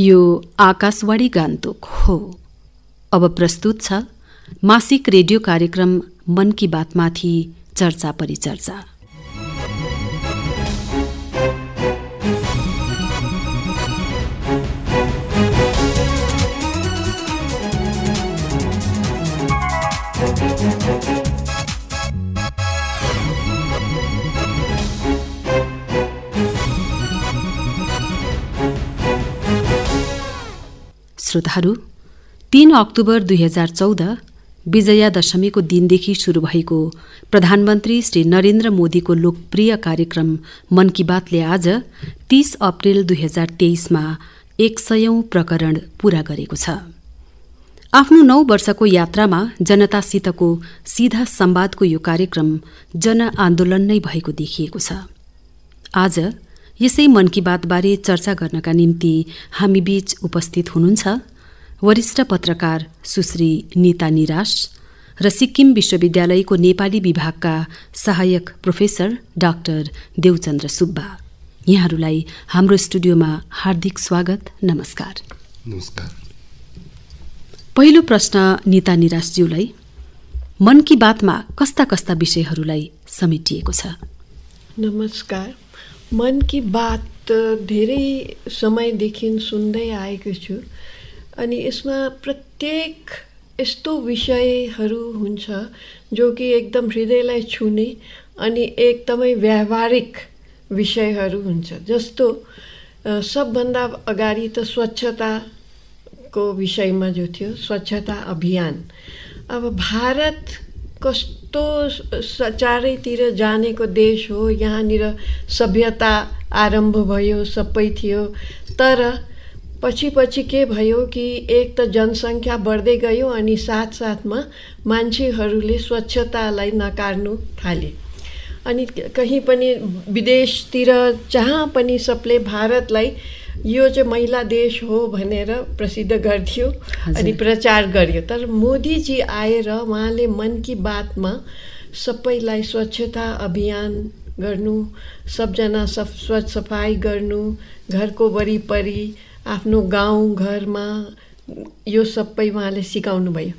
यो आकाशवाणी गान्तोक हो। अब प्रस्तुत छ मासिक रेडियो कार्यक्रम मन की बातमाथि चर्चा परिचर्चा। श्रोताहरू, 3 अक्टोबर 2014 विजयादशमीको दिनदेखि सुरु भएको प्रधानमन्त्री श्री नरेन्द्र मोदीको लोकप्रिय कार्यक्रम मन की बातले आज 30 अप्रेल 2023मा 100औं प्रकरण पूरा गरेको छ। आफ्नो 9 वर्षको यात्रामा जनतासितको सीधा संवादको यो कार्यक्रम जनआन्दोलन नै भएको देखिएको छ। आज यसै मन की बातबारे चर्चा गर्नका निम्ति हामी बीच उपस्थित हुनुहुन्छ वरिष्ठ पत्रकार सुश्री नीता निराश र सिक्किम विश्वविद्यालयको नेपाली विभागका सहायक प्रोफेसर डाक्टर देवचन्द्र सुब्बा। यहाँहरूलाई हाम्रो स्टुडियोमा हार्दिक स्वागत। नमस्कार। नमस्कार। पहिलो प्रश्न नीता निराशज्यूलाई, मन की बातमा कस्ता कस्ता विषयहरूलाई समेटिएको छ? नमस्कार। मन की बात धेरै समयदेखि सुन्दै आएको छु अनि यसमा प्रत्येक यस्तो विषयहरू हुन्छ जो कि एकदम हृदयलाई छुने अनि एकदमै व्यावहारिक विषयहरू हुन्छ। जस्तो सबभन्दा अगाडि त स्वच्छताको विषयमा जो थियो, स्वच्छता अभियान। अब भारत कस्तो चारैतिर जानेको देश हो, यहाँनिर सभ्यता आरम्भ भयो, सबै थियो। तर पछि के भयो कि एक त जनसङ्ख्या बढ्दै गयो अनि साथसाथमा मान्छेहरूले स्वच्छतालाई नकार्नु थाले। अनि कहीँ पनि विदेशतिर जहाँ पनि सबले भारतलाई यो चाहिँ महिला देश हो भनेर प्रसिद्ध गर्थ्यो अनि प्रचार गर्यो। तर मोदीजी आएर उहाँले मन की बातमा सबैलाई स्वच्छता अभियान गर्नु, सबजना स्वच्छ सफाई गर्नु, घरको वरिपरि आफ्नो गाउँ घरमा यो सबै उहाँले सिकाउनु भयो।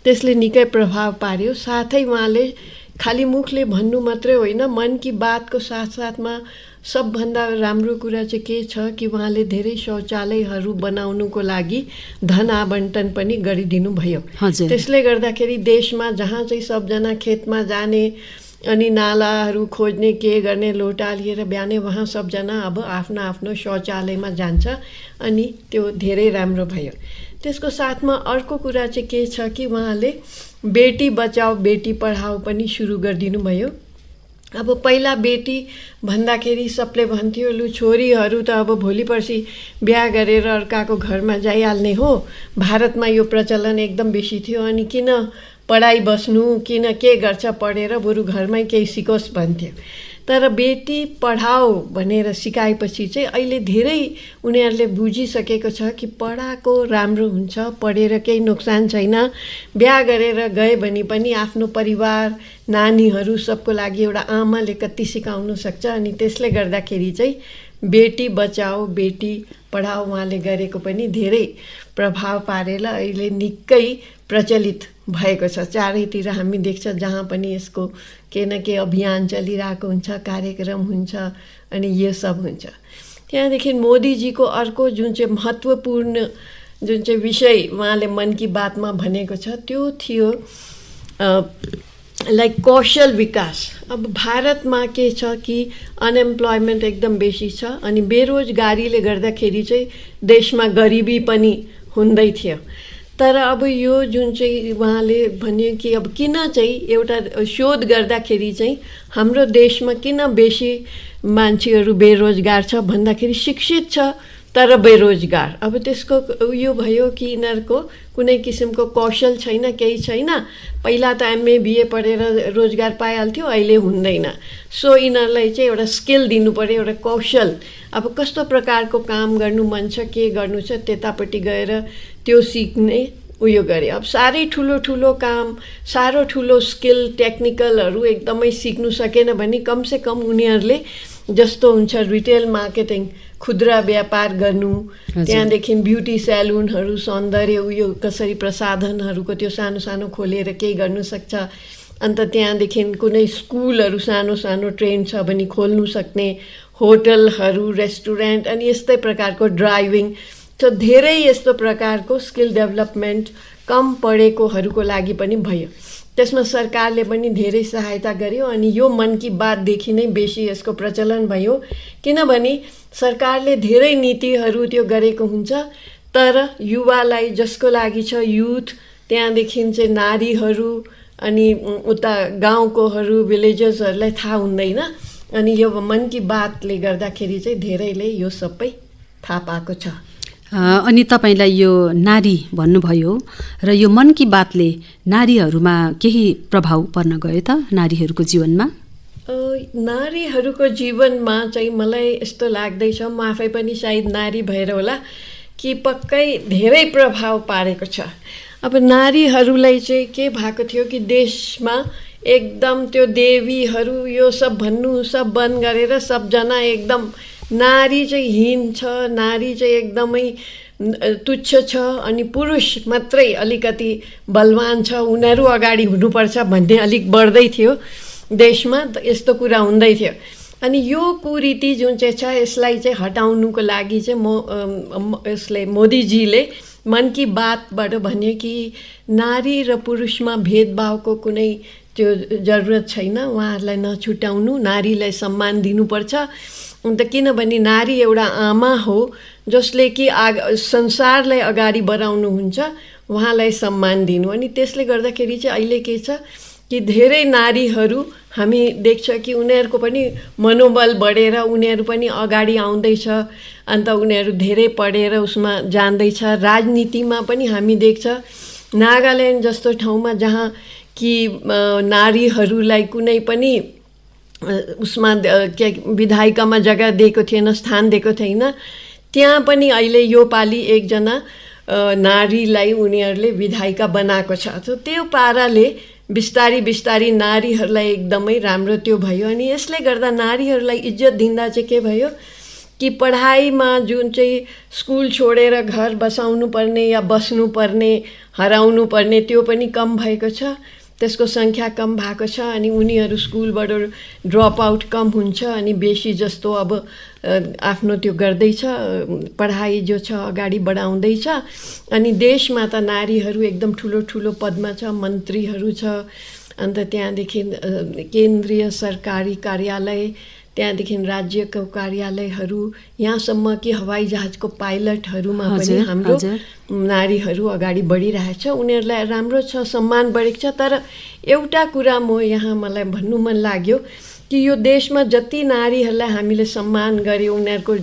त्यसले निकै प्रभाव पार्यो। साथै उहाँले खाली मुखले भन्नु मात्रै होइन, मन की बातको साथसाथमा सबभन्दा राम्रो कुरा चाहिँ के छ कि उहाँले धेरै शौचालयहरू बनाउनुको लागि धन आवन्टन पनि गरिदिनु भयो। त्यसले गर्दाखेरि देशमा जहाँ चाहिँ सबजना खेतमा जाने अनि नालाहरू खोज्ने, के गर्ने, लोटा लिएर बिहानै वहाँ सबजना अब आफ्नो आफ्नो शौचालयमा जान्छ अनि त्यो धेरै राम्रो भयो। त्यसको साथमा अर्को कुरा चाहिँ के छ कि उहाँले बेटी बचाओ बेटी पढाओ पनि सुरु गरिदिनु भयो। अब पहिला बेटी भन्दाखेरि सबले भन्थ्यो लु छोरीहरू त अब भोलि पर्सि बिहा गरेर अर्काको घरमा जाइहाल्ने हो। भारतमा यो प्रचलन एकदम बेसी थियो अनि किन पढाइ बस्नु, किन के गर्छ पढेर, बरु घरमै केही सिकोस् भन्थ्यो। तर बेटी पढाओ भनेर सिकाएपछि चाहिँ अहिले धेरै उनीहरूले बुझिसकेको छ कि पढाएको राम्रो हुन्छ, पढेर केही नोक्सान छैन। बिहा गरेर गए भने पनि आफ्नो परिवार, नानीहरू सबको लागि एउटा आमाले कति सिकाउनु सक्छ। अनि त्यसले गर्दाखेरि चाहिँ बेटी बचाओ बेटी पढाओ उहाँले गरेको पनि धेरै प्रभाव पारेर अहिले निकै प्रचलित भएको छ। चारैतिर हामी देख्छ जहाँ पनि यसको के न के अभियान चलिरहेको हुन्छ, कार्यक्रम हुन्छ अनि यो सब हुन्छ। त्यहाँदेखि मोदीजीको अर्को जुन चाहिँ महत्त्वपूर्ण जुन चाहिँ विषय उहाँले मन की बातमा भनेको छ त्यो थियो लाइक कौशल विकास। अब भारतमा के छ कि अनएम्प्लॉयमेन्ट एकदम बेसी छ अनि बेरोजगारीले गर्दाखेरि चाहिँ देशमा गरिबी पनि हुँदै थियो। तर अब यो जुन चाहिँ उहाँले भन्यो कि अब किन चाहिँ एउटा शोध गर्दाखेरि चाहिँ हाम्रो देशमा किन बेसी मान्छेहरू बेरोजगार छ भन्दाखेरि शिक्षित छ तर बेरोजगार। अब त्यसको यो भयो कि यिनीहरूको कुनै किसिमको कौशल छैन, केही छैन। पहिला त एमए बिए पढेर रोजगार पाइहाल्थ्यो, अहिले हुँदैन। सो यिनीहरूलाई चाहिँ एउटा स्किल दिनु पर्यो, एउटा कौशल। अब कस्तो प्रकारको काम गर्नु मन छ, के गर्नु छ, त्यतापट्टि गएर त्यो सिक्ने उयो गरे। अब साह्रै ठुलो काम, साह्रो ठुलो स्किल, टेक्निकलहरू एकदमै सिक्नु सकेन भने कमसेकम उनीहरूले जस्तो हुन्छ रिटेल मार्केटिङ खुद्रा व्यापार गर्नु, त्यहाँदेखि ब्युटी स्यालुनहरू, सौन्दर्य उयो कसरी प्रसाधनहरूको त्यो सानो सानो खोलेर केही गर्नु सक्छ। अन्त त्यहाँदेखि कुनै स्कुलहरू सानो सानो ट्रेन छ भने खोल्नु सक्ने, होटलहरू, रेस्टुरेन्ट अनि यस्तै प्रकारको ड्राइभिङ। त धेरै यस्तो प्रकारको स्किल डेभलपमेन्ट कम पढेकोहरूको लागि पनि भयो। त्यसमा सरकारले पनि धेरै सहायता गर्यो अनि यो मन की बातदेखि नै बेसी यसको प्रचलन भयो, किनभने सरकारले धेरै नीतिहरू त्यो गरेको हुन्छ, तर युवालाई जसको लागि छ युथ, त्यहाँदेखि चाहिँ नारीहरू अनि उता गाउँकोहरू, भिलेजर्सहरूलाई थाहा हुँदैन। अनि यो मन की बातले गर्दाखेरि चाहिँ धेरैले यो सबै थाहा पाएको छ। अनि तपाईँलाई यो नारी भन्नुभयो र यो मन की बातले नारीहरूमा केही प्रभाव पर्न गयो त नारीहरूको जीवनमा? नारीहरूको जीवनमा चाहिँ मलाई यस्तो लाग्दैछ, म आफै पनि सायद नारी भएर होला कि पक्कै धेरै प्रभाव पारेको छ। अब नारीहरूलाई चाहिँ के भएको थियो कि देशमा एकदम त्यो देवीहरू यो सब भन्नु सब बन्द गरेर सबजना एकदम नारी चाहिँ हीन छ, नारी चाहिँ एकदमै तुच्छ छ अनि पुरुष मात्रै अलिकति बलवान छ, उनीहरू अगाडि हुनुपर्छ भन्ने अलिक बढ्दै थियो देशमा, यस्तो कुरा हुँदै थियो। अनि यो कुरीति जुन चाहिँ छ यसलाई चाहिँ हटाउनुको लागि चाहिँ यसले मोदीजीले मन की बातबाट भन्यो कि नारी र पुरुषमा भेदभावको कुनै त्यो जरुरत छैन, उहाँहरूलाई नछुटाउनु, नारीलाई सम्मान दिनुपर्छ। अन्त किनभने नारी एउटा आमा हो जसले कि संसारलाई अगाडि बढाउनुहुन्छ, उहाँलाई सम्मान दिनु। अनि त्यसले गर्दाखेरि चाहिँ अहिले के छ कि धेरै नारीहरू हामी देख्छ कि उनीहरूको पनि मनोबल बढेर उनीहरू पनि अगाडि आउँदैछ। अन्त उनीहरू धेरै पढेर उसमा जान्दैछ। राजनीतिमा पनि हामी देख्छ नागाल्यान्ड जस्तो ठाउँमा जहाँ कि नारीहरूलाई कुनै पनि उसमा के विधायिकामा जग्गा दिएको थिएन, स्थान दिएको थिएन, त्यहाँ पनि अहिले यो पालि एकजना नारीलाई उनीहरूले विधायिका बनाएको छ। त्यो पाराले बिस्तारी बिस्तारी नारीहरूलाई एकदमै राम्रो त्यो भयो। अनि यसले गर्दा नारीहरूलाई इज्जत दिँदा चाहिँ के भयो कि पढाइमा जुन चाहिँ स्कुल छोडेर घर बसाउनु पर्ने या बस्नु पर्ने, हराउनु पर्ने त्यो पनि कम भएको छ, त्यसको सङ्ख्या कम भएको छ। अनि उनीहरू स्कुलबाट ड्रप आउट कम हुन्छ अनि बेसी जस्तो अब आफ्नो त्यो गर्दैछ, पढाइ जो छ अगाडि बढाउँदैछ। अनि देशमा त नारीहरू एकदम ठुलो ठुलो पदमा छ, मन्त्रीहरू छ, अन्त त्यहाँदेखि केन्द्रीय सरकारी कार्यालय, त्यहाँदेखि राज्यको कार्यालयहरू, यहाँसम्म कि हवाई जहाजको पाइलटहरूमा पनि हाम्रो नारीहरू अगाडि बढिरहेछ। उनीहरूलाई राम्रो छ, सम्मान बढेको छ। तर एउटा कुरा म यहाँ मलाई भन्नु मन लाग्यो कि यो देशमा जति नारीहरूलाई हामीले सम्मान गर्यो, उनीहरूको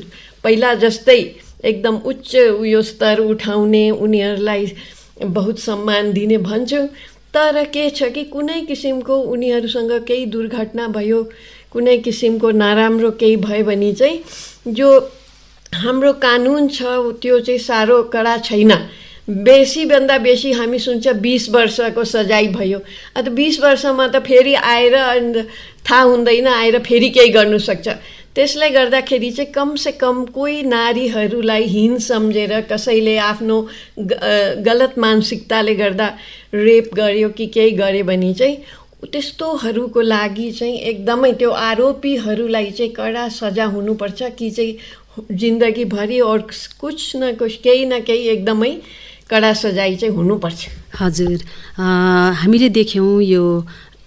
पहिला जस्तै एकदम उच्च उयो स्तर उठाउने, उनीहरूलाई बहुत सम्मान दिने भन्छौँ, तर के छ कि कुनै किसिमको उनीहरूसँग केही दुर्घटना भयो, कुनै किसिमको नराम्रो केही भयो भने चाहिँ जो हाम्रो कानुन छ त्यो चाहिँ साह्रो कडा छैन। बेसीभन्दा बेसी हामी सुन्छ 20 वर्षको सजाय भयो। अन्त 20 वर्षमा त फेरि आएर थाहा हुँदैन, आएर फेरि केही गर्नु सक्छ। त्यसले गर्दाखेरि चाहिँ कमसे कम कोही नारीहरूलाई हीन सम्झेर कसैले आफ्नो गलत मानसिकताले गर्दा रेप गर्यो कि केही गर्यो भने चाहिँ त्यस्तोहरूको लागि चाहिँ एकदमै त्यो आरोपीहरूलाई चाहिँ कडा सजा हुनुपर्छ कि चाहिँ जिन्दगीभरि और कुछ न कुछ केही न केही एकदमै कडा सजाय चाहिँ हुनुपर्छ। हजुर, हामीले देख्यौँ यो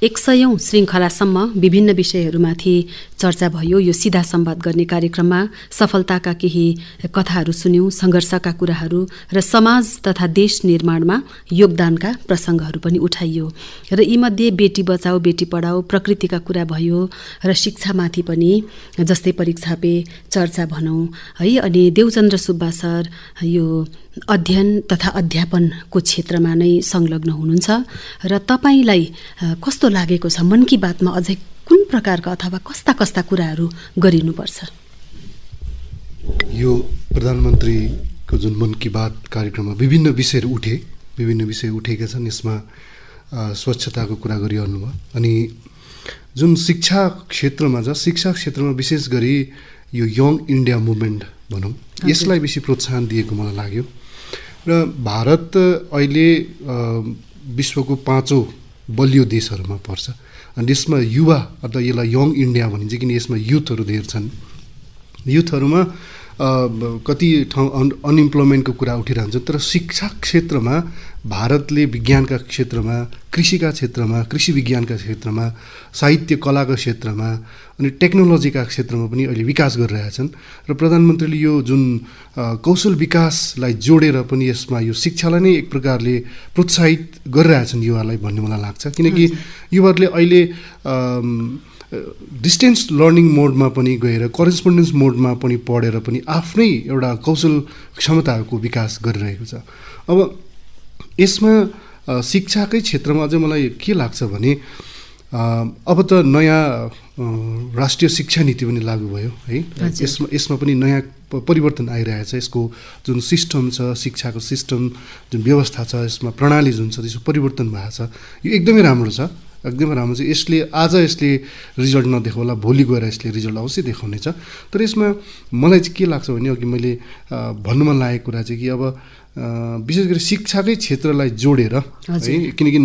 100औं श्रृङ्खलासम्म विभिन्न विषयहरूमाथि चर्चा भयो। यो सिधा संवाद गर्ने कार्यक्रममा सफलताका केही कथाहरू सुन्यौँ, सङ्घर्षका कुराहरू र समाज तथा देश निर्माणमा योगदानका प्रसङ्गहरू पनि उठाइयो। र यीमध्ये बेटी बचाओ बेटी पढाओ, प्रकृतिका कुरा भयो र शिक्षामाथि पनि जस्तै परीक्षा पे चर्चा भनौँ है। अनि देवचन्द्र सुब्बा सर यो अध्ययन तथा अध्यापनको क्षेत्रमा नै संलग्न हुनुहुन्छ र तपाईलाई कस्तो लागेको छ मन की बातमा अझै कुन प्रकारका अथवा कस्ता कस्ता कुराहरू गरिनुपर्छ? यो प्रधानमन्त्रीको जुन मन की बात कार्यक्रममा विभिन्न विषय उठेका छन्। यसमा स्वच्छताको कुरा गरिरहनु भयो अनि जुन शिक्षा क्षेत्रमा विशेष गरी यो यङ इन्डिया मुभमेन्ट भनौँ, यसलाई बेसी प्रोत्साहन दिएको मलाई लाग्यो। र भारत अहिले विश्वको 5औं बलियो देशहरूमा पर्छ अनि यसमा युवा अथवा यसलाई यङ इन्डिया भनिन्छ किन यसमा युथहरू धेर छन्। युथहरूमा कति ठाउँ अनइम्प्लोइमेन्टको कुरा उठिरहन्छ, तर शिक्षा क्षेत्रमा भारतले विज्ञानका क्षेत्रमा, कृषिका क्षेत्रमा, कृषि विज्ञानका क्षेत्रमा, साहित्य कलाका क्षेत्रमा अनि टेक्नोलोजीका क्षेत्रमा पनि अहिले विकास गरिरहेछन्। र प्रधानमन्त्रीले यो जुन कौशल विकासलाई जोडेर पनि यसमा यो शिक्षालाई नै एक प्रकारले प्रोत्साहित गरिरहेछन् युवालाई भन्ने मलाई लाग्छ। किनकि युवाहरूले अहिले डिस्टेन्स लर्निङ मोडमा पनि गएर करेस्पोन्डेन्स मोडमा पनि पढेर पनि आफ्नै एउटा कौशल क्षमताको विकास गरिरहेको छ। अब यसमा शिक्षाकै क्षेत्रमा अझै मलाई के लाग्छ भने अब त नयाँ राष्ट्रिय शिक्षा नीति पनि लागू भयो है। यसमा पनि नयाँ परिवर्तन आइरहेछ। यसको जुन सिस्टम छ, शिक्षाको सिस्टम जुन व्यवस्था छ, यसमा प्रणाली जुन छ त्यसको परिवर्तन भएको छ। यो एकदमै राम्रो छ, एकदमै राम्रो छ। यसले रिजल्ट नदेखाउला, भोलि गएर यसले रिजल्ट अवश्य देखाउनेछ। तर यसमा मलाई चाहिँ के लाग्छ भने अघि मैले भन्नु मन लागेको कुरा चाहिँ कि अब विशेष गरी शिक्षाकै क्षेत्रलाई जोडेर है, किनकि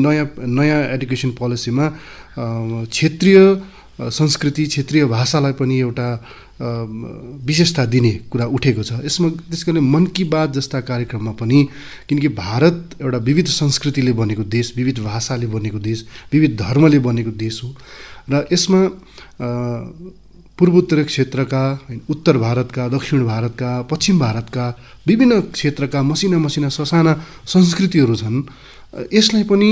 नयाँ एडुकेसन पोलिसीमा क्षेत्रीय संस्कृति, क्षेत्रीय भाषालाई पनि एउटा विशेषता दिने कुरा उठेको छ यसमा। त्यसकारणले मन की बात जस्ता कार्यक्रममा पनि, किनकि भारत एउटा विविध संस्कृतिले बनेको देश, विविध भाषाले बनेको देश, विविध धर्मले बनेको देश हो र यसमा पूर्वोत्तर क्षेत्रका, उत्तर भारतका, दक्षिण भारतका, पश्चिम भारतका विभिन्न क्षेत्रका मसिना मसिना ससाना संस्कृतिहरू छन्। यसलाई पनि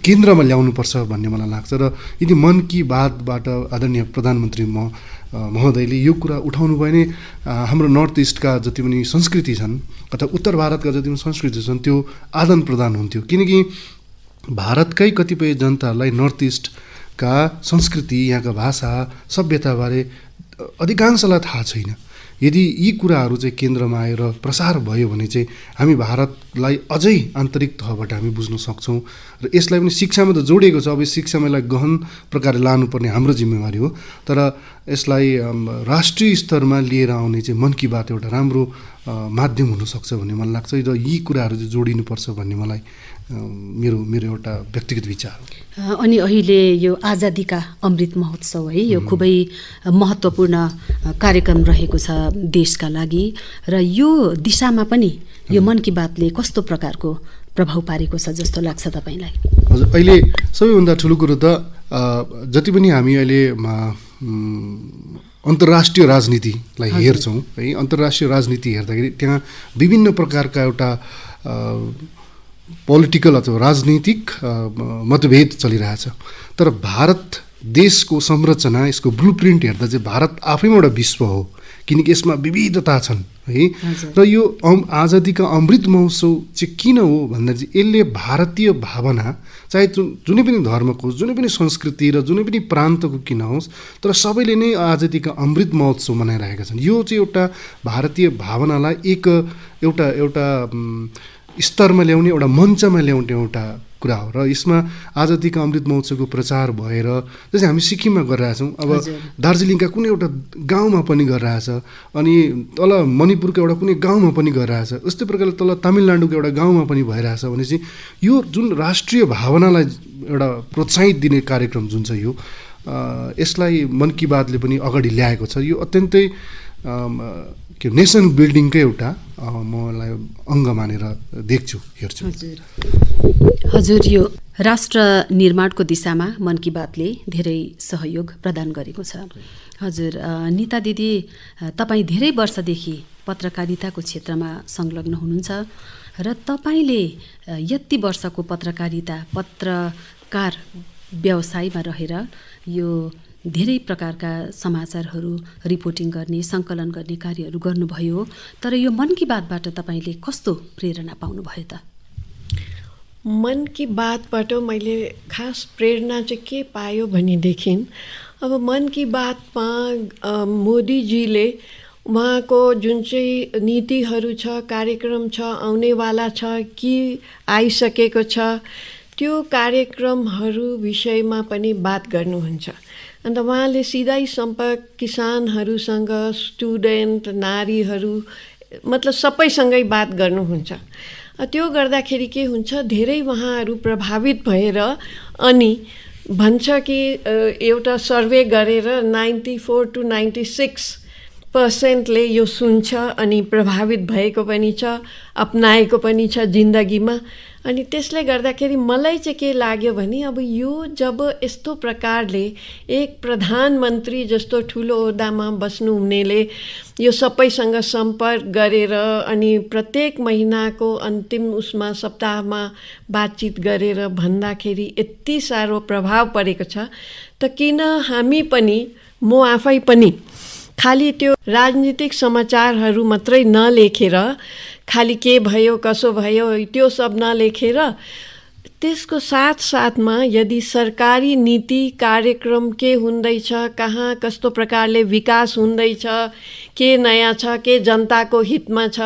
केन्द्रमा ल्याउनुपर्छ भन्ने मलाई लाग्छ। र यदि मन की बातबाट आदरणीय प्रधानमन्त्री महोदयले यो कुरा उठाउनु भयो भने हाम्रो नर्थ इस्टका जति पनि संस्कृति छन् अथवा उत्तर भारतका जति पनि संस्कृति छन् त्यो आदान प्रदान हुन्थ्यो। किनकि भारतकै कतिपय जनताहरूलाई नर्थ इस्टका संस्कृति, यहाँका भाषा, सभ्यताबारे अधिकांशलाई थाहा छैन। यदि यी कुराहरू चाहिँ केन्द्रमा आएर प्रसार भयो भने चाहिँ हामी भारतलाई अझै आन्तरिक तहबाट हामी बुझ्न सक्छौँ र यसलाई पनि शिक्षामा त जोडिएको छ। अब शिक्षामा यसलाई गहन प्रकारले लानुपर्ने हाम्रो जिम्मेवारी हो। तर यसलाई राष्ट्रिय स्तरमा लिएर आउने चाहिँ मन की बात एउटा राम्रो माध्यम हुनसक्छ भन्ने मलाई लाग्छ र यी कुराहरू चाहिँ जोडिनुपर्छ भन्ने मलाई मेरो एउटा व्यक्तिगत विचार हो। अनि अहिले यो आजादीका अमृत महोत्सव है, यो खुबै महत्त्वपूर्ण कार्यक्रम रहेको छ देशका लागि र यो दिशामा पनि यो मन की बातले कस्तो प्रकारको प्रभाव पारेको छ जस्तो लाग्छ तपाईँलाई? हजुर, अहिले सबैभन्दा ठुलो कुरो त जति पनि हामी अहिले अन्तर्राष्ट्रिय राजनीतिलाई हेर्छौँ है, अन्तर्राष्ट्रिय राजनीति हेर्दाखेरि त्यहाँ विभिन्न प्रकारका एउटा पोलिटिकल अथवा राजनीतिक मतभेद चलिरहेछ। तर भारत देशको संरचना, यसको ब्लुप्रिन्ट हेर्दा चाहिँ भारत आफैमा एउटा विश्व हो, किनकि यसमा विविधता छन् है। र यो आजादीका अमृत महोत्सव चाहिँ किन हो भन्दा चाहिँ यसले भारतीय भावना, चाहे जुनै पनि धर्मको, जुनै पनि संस्कृति र जुनै पनि प्रान्तको किन होस्, तर सबैले नै आजादीका अमृत महोत्सव मनाइरहेका छन्। यो चाहिँ एउटा भारतीय भावनालाई एउटा स्तरमा ल्याउने, एउटा मञ्चमा ल्याउने एउटा कुरा हो। र यसमा आजादीका अमृत महोत्सवको प्रचार भएर जस्तै हामी सिक्किममा गरिरहेछौँ, अब दार्जिलिङका कुनै एउटा गाउँमा पनि गरिरहेछ, अनि तल मणिपुरको एउटा कुनै गाउँमा पनि गरिरहेछ, उस्तै प्रकारले तल तमिलनाडुको एउटा गाउँमा पनि भइरहेछ भनेपछि यो जुन राष्ट्रिय भावनालाई एउटा प्रोत्साहित दिने कार्यक्रम जुन छ यो यसलाई मन की बातले पनि अगाडि ल्याएको छ। यो अत्यन्तै नेसन बिल्डिङकै एउटा मलाई अङ्ग मानेर देख्छु, हेर्छु। हजुर, यो राष्ट्र निर्माणको दिशामा मन की बातले धेरै सहयोग प्रदान गरेको छ। हजुर, निता दिदी, तपाईँ धेरै वर्षदेखि पत्रकारिताको क्षेत्रमा संलग्न हुनुहुन्छ र तपाईँले यति वर्षको पत्रकार व्यवसायमा रहेर यो धेरै प्रकारका समाचारहरू रिपोर्टिङ गर्ने, सङ्कलन गर्ने कार्यहरू गर्नुभयो। तर यो मन की बातबाट तपाईँले कस्तो प्रेरणा पाउनुभयो त? मन की बातबाट मैले खास प्रेरणा चाहिँ के पायो भनेदेखि अब मन की बातमा मोदीजीले उहाँको जुन चाहिँ नीतिहरू छ, कार्यक्रम छ, आउनेवाला छ, कि आइसकेको छ, त्यो कार्यक्रमहरू विषयमा पनि बात गर्नुहुन्छ अन्त उहाँले सिधै सम्पर्क किसानहरूसँग, स्टुडेन्ट, नारीहरू, मतलब सबैसँगै बात गर्नुहुन्छ। त्यो गर्दाखेरि के हुन्छ, धेरै उहाँहरू प्रभावित भएर अनि भन्छ कि एउटा सर्वे गरेर 94 to 96% यो सुन्छ अनि प्रभावित भएको पनि छ, अपनाएको पनि छ जिन्दगीमा। अनि त्यसले गर्दाखेरि मलाई चाहिँ के लाग्यो भने अब यो जब यस्तो प्रकारले एक प्रधानमन्त्री जस्तो ठुलो ओहदामा बस्नुहुनेले यो सबैसँग सम्पर्क गरेर अनि प्रत्येक महिनाको अन्तिम उसमा सप्ताहमा बातचित गरेर भन्दाखेरि यति साह्रो प्रभाव परेको छ। त किन हामी पनि, म आफै पनि खालि त्यो राजनीतिक समाचारहरू मात्रै नलेखेर, खालि के भयो कसो भयो त्यो सब नलेखेर, त्यसको साथसाथमा यदि सरकारी नीति कार्यक्रम के हुँदैछ, कहाँ कस्तो प्रकारले विकास हुँदैछ, के नयाँ छ, के जनताको हितमा छ,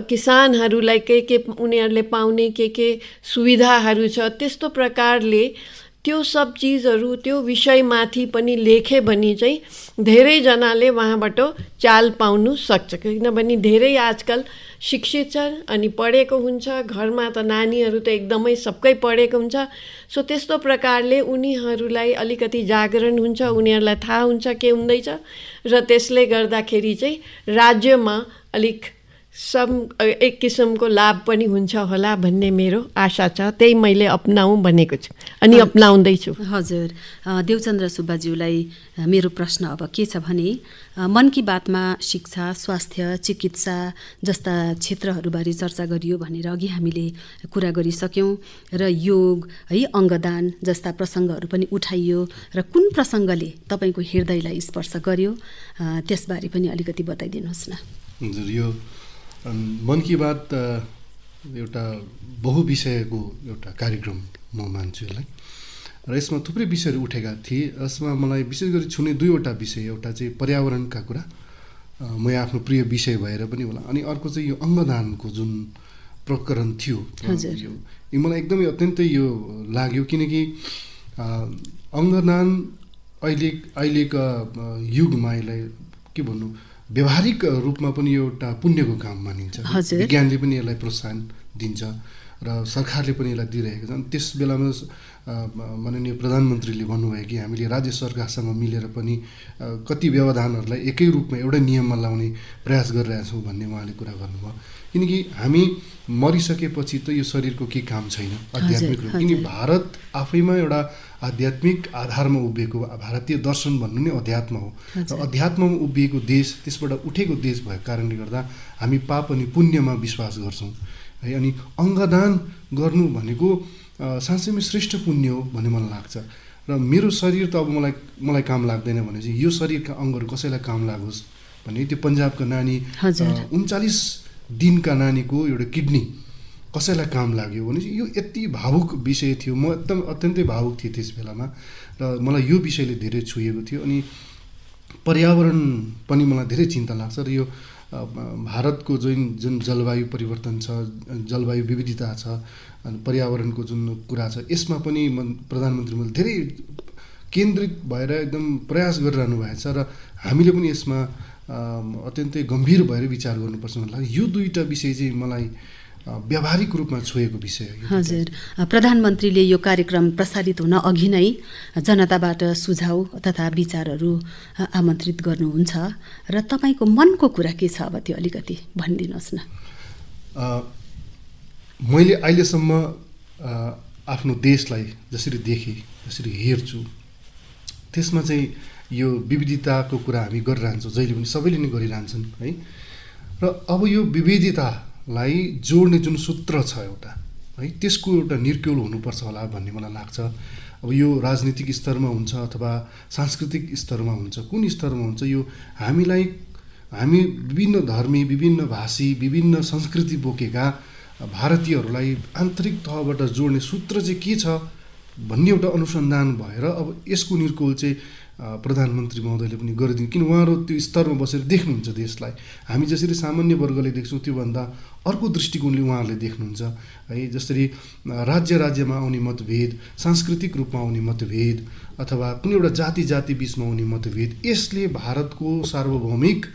किसानहरूलाई के उनीहरूले पाउने के सुविधाहरू छ, त्यस्तो प्रकारले त्यो सब चिजहरू त्यो विषयमाथि पनि लेखे भने चाहिँ धेरैजनाले वहाँबाट चाल पाउनु सक्छ। किनभने धेरै आजकल शिक्षित छ अनि पढेको हुन्छ, घरमा त नानीहरू त एकदमै सबकै पढेको हुन्छ। सो त्यस्तो प्रकारले उनीहरूलाई अलिकति जागरण हुन्छ, उनीहरूलाई थाहा हुन्छ के हुँदैछ र त्यसले गर्दाखेरि चाहिँ राज्यमा अलिक एक किसिमको लाभ पनि हुन्छ होला भन्ने मेरो आशा छ। त्यही मैले अपनाऊँ भनेको छु अनि अपनाउँदैछु। हजुर, देवचन्द्र सुब्बाज्यूलाई मेरो प्रश्न अब के छ भने, मन की बातमा शिक्षा, स्वास्थ्य, चिकित्सा जस्ता क्षेत्रहरूबारे चर्चा गरियो भनेर अघि हामीले कुरा गरिसक्यौँ र योग है, अङ्गदान जस्ता प्रसङ्गहरू पनि उठाइयो र कुन प्रसङ्गले तपाईँको हृदयलाई स्पर्श गर्यो त्यसबारे पनि अलिकति बताइदिनुहोस् न। हजुर, यो मन की बात एउटा बहुविषयको एउटा कार्यक्रम म मान्छु यसलाई, र यसमा थुप्रै विषयहरू उठेका थिए। यसमा मलाई विशेष गरी छुने दुईवटा विषय, एउटा चाहिँ पर्यावरणका कुरा, म आफ्नो प्रिय विषय भएर पनि होला, अनि अर्को चाहिँ यो अङ्गदानको जुन प्रकरण थियो यो मलाई एकदमै अत्यन्तै यो लाग्यो, किनकि अङ्गदान अहिलेका युगमा यसलाई के भन्नु, व्यावहारिक रूपमा पनि एउटा पुण्यको काम मानिन्छ। विज्ञानले पनि यसलाई प्रोत्साहन दिन्छ र सरकारले पनि यसलाई दिइरहेको छ। त्यस बेलामा माननीय प्रधानमन्त्रीले भन्नुभयो कि हामीले राज्य सरकारसँग मिलेर पनि कति व्यवधानहरूलाई एकै रूपमा एउटै नियममा लाउने प्रयास गरिरहेछौँ भन्ने उहाँले कुरा गर्नुभयो। किनकि हामी मरिसकेपछि त यो शरीरको केही काम छैन आध्यात्मिक रूप, किनकि भारत आफैमा एउटा आध्यात्मिक आधारमा उभिएको, भारतीय दर्शन भन्नु नै अध्यात्म हो र अध्यात्ममा उभिएको देश, त्यसबाट उठेको देश भएको कारणले गर्दा हामी पाप अनि पुण्यमा विश्वास गर्छौँ है। अनि अङ्गदान गर्नु भनेको साँच्चैमै श्रेष्ठ पुण्य हो भन्ने मलाई लाग्छ। र मेरो शरीर त अब मलाई काम लाग्दैन भने चाहिँ यो शरीरका अङ्गहरू कसैलाई काम लागोस् भने, त्यो पन्जाबको नानी 39 दिनका नानीको एउटा किडनी कसैलाई काम लाग्यो भने यो यति भावुक विषय थियो। म एकदम अत्यन्तै भावुक थिएँ त्यस बेलामा र मलाई यो विषयले धेरै छुएको थियो। अनि पर्यावरण पनि मलाई धेरै चिन्ता लाग्छ र यो भारतको जुन जलवायु परिवर्तन छ, जलवायु विविधता छ, अनि पर्यावरणको जुन कुरा छ, यसमा पनि प्रधानमन्त्रीले धेरै केन्द्रित भएर एकदम प्रयास गरिरहनु भएको छ र हामीले पनि यसमा अत्यन्तै गम्भीर भएर विचार गर्नुपर्छ भन्ने लाग्छ। यो दुईवटा विषय चाहिँ मलाई व्यावहारिक रूपमा छोएको विषय हो। हजुर, प्रधानमन्त्रीले यो कार्यक्रम प्रसारित हुन अघि नै जनताबाट सुझाव तथा विचारहरू आमन्त्रित गर्नुहुन्छ र तपाईँको मनको कुरा के छ अब त्यो अलिकति भनिदिनुहोस् न। मैले अहिलेसम्म आफ्नो देशलाई जसरी देखेँ, जसरी हेर्छु, त्यसमा चाहिँ यो विविधताको कुरा हामी गरिरहन्छौँ, जहिले पनि सबैले नै गरिरहन्छन् है। र अब यो विविधतालाई जोड्ने जुन सूत्र छ एउटा है, त्यसको एउटा निर्क्युल हुनुपर्छ होला भन्ने मलाई लाग्छ। अब यो राजनीतिक स्तरमा हुन्छ अथवा सांस्कृतिक स्तरमा हुन्छ, कुन स्तरमा हुन्छ, यो हामी विभिन्न धर्मी, विभिन्न भाषी, विभिन्न संस्कृति बोकेका भारतीयहरूलाई आन्तरिक तहबाट जोड्ने सूत्र चाहिँ के छ भन्ने एउटा अनुसन्धान भएर अब यसको निर्कुल चाहिँ प्रधानमन्त्री महोदयले पनि गरिदिनु, किन उहाँहरू त्यो स्तरमा बसेर देख्नुहुन्छ देशलाई। हामी जसरी सामान्य वर्गले देख्छौँ त्योभन्दा अर्को दृष्टिकोणले उहाँहरूले देख्नुहुन्छ है। जसरी राज्यमा आउने मतभेद, सांस्कृतिक रूपमा आउने मतभेद अथवा कुनै एउटा जाति बिचमा आउने मतभेद, यसले भारतको सार्वभौमिक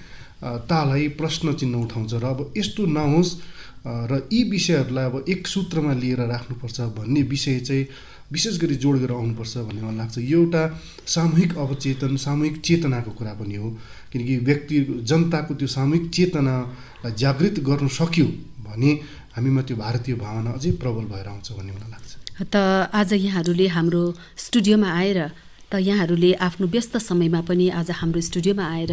तालाई प्रश्न चिन्ह उठाउँछ र अब यस्तो नहोस् र यी विषयहरूलाई अब एक सूत्रमा लिएर राख्नुपर्छ भन्ने विषय चाहिँ विशेष गरी जोड गरेर आउनुपर्छ भन्ने मलाई लाग्छ। यो एउटा सामूहिक अवचेतन, सामूहिक चेतनाको कुरा पनि हो, किनकि जनताको त्यो सामूहिक चेतनालाई जागृत गर्न सक्यो भने हामीमा त्यो भारतीय भावना अझै प्रबल भएर आउँछ भन्ने मलाई लाग्छ। त आज यहाँहरूले हाम्रो स्टुडियोमा आएर यहाँहरूले आफ्नो व्यस्त समयमा पनि आज हाम्रो स्टुडियोमा आएर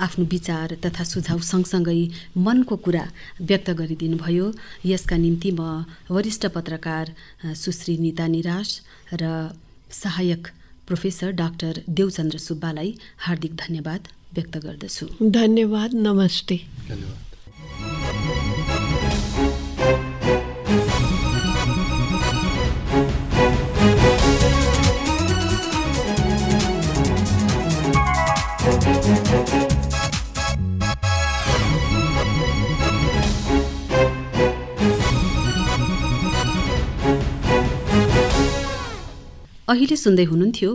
आफ्नो विचार तथा सुझाव सँगसँगै मनको कुरा व्यक्त गरिदिनु भयो। यसका निम्ति म वरिष्ठ पत्रकार सुश्री नीता निराश र सहायक प्रोफेसर डाक्टर देवचन्द्र सुब्बालाई हार्दिक धन्यवाद व्यक्त गर्दछु। धन्यवाद, नमस्ते। धन्यवाद। अहिले सुन्दै हुनुहुन्थ्यो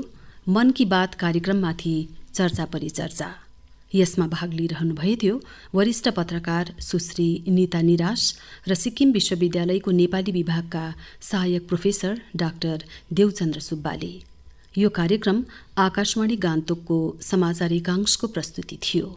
मन की बात कार्यक्रममाथि चर्चा परिचर्चा। यसमा भाग लिइरहनुभएको थियो वरिष्ठ पत्रकार सुश्री नीता निराश र सिक्किम विश्वविद्यालयको नेपाली विभागका सहायक प्रोफेसर डाक्टर देवचन्द्र सुब्बाले। यो कार्यक्रम आकाशवाणी गान्तोकको समाचार एकांशको प्रस्तुति थियो।